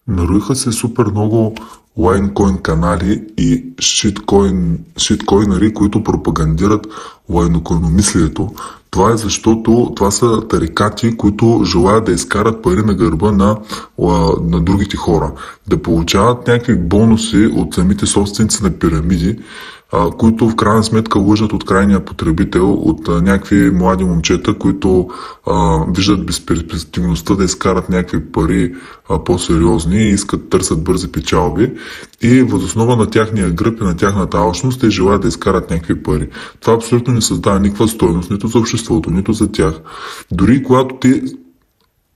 Нароиха се супер много лайнкоин канали и шиткоинари, които пропагандират лайнокоиномислието. Това е защото това са тарикати, които желаят да изкарат пари на гърба на другите хора. Да получават някакви бонуси от самите собственици на пирамиди, които в крайна сметка лъжат от крайния потребител, от някакви млади момчета, които виждат безперспективността да изкарат някакви пари по-сериозни и търсят бързи печалби, и въз основа на тяхния гръб и на тяхната алчност те желаят да изкарат някакви пари. Това абсолютно не създава никаква стойност нито за обществото, нито за тях. Дори когато те,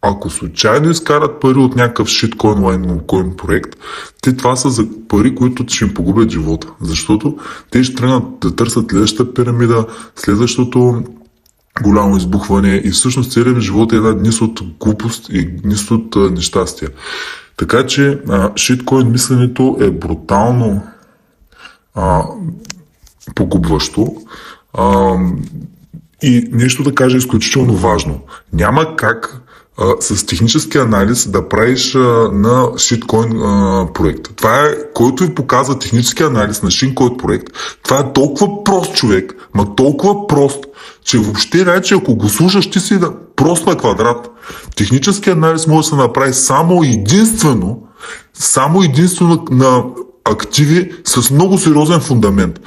ако случайно изкарат пари от някакъв шиткоин, лайнкоин проект, това са за пари, които ще им погубят живота. Защото те ще тръгнат да търсят следващата пирамида, следващото голямо избухване, и всъщност целият живот е една низ от глупост и низ от нещастие. Така че шиткоин мисленето е брутално погубващо. И нещо да кажа изключително важно. Няма как с технически анализ да правиш на шиткоин проект. Това е, който ви показва технически анализ на шиткоин проект. Това е толкова прост, човек, толкова прост, че въобще значи, ако го слушаш, ти си прост на квадрат. Технически анализ може да се направи само единствено на активи с много сериозен фундамент.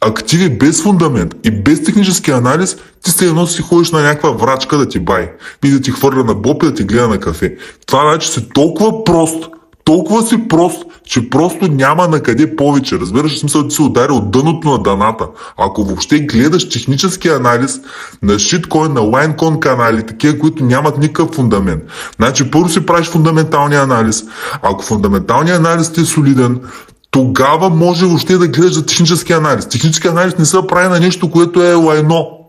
Активи без фундамент и без технически анализ, ти се едно си ходиш на някаква врачка да ти бай и да ти хвърля на боб и да ти гледа на кафе. Това значи си толкова си прост, че просто няма на къде повече. Разбираш, смисъл да си удари от дъното на даната. Ако въобще гледаш технически анализ на шиткоин, на лайнкоин канали, такива, които нямат никакъв фундамент. Значи първо си правиш фундаменталния анализ. Ако фундаменталният анализ ти е солиден, тогава може въобще да гледаш за технически анализ. Технически анализ не се прави на нещо, което е лайно.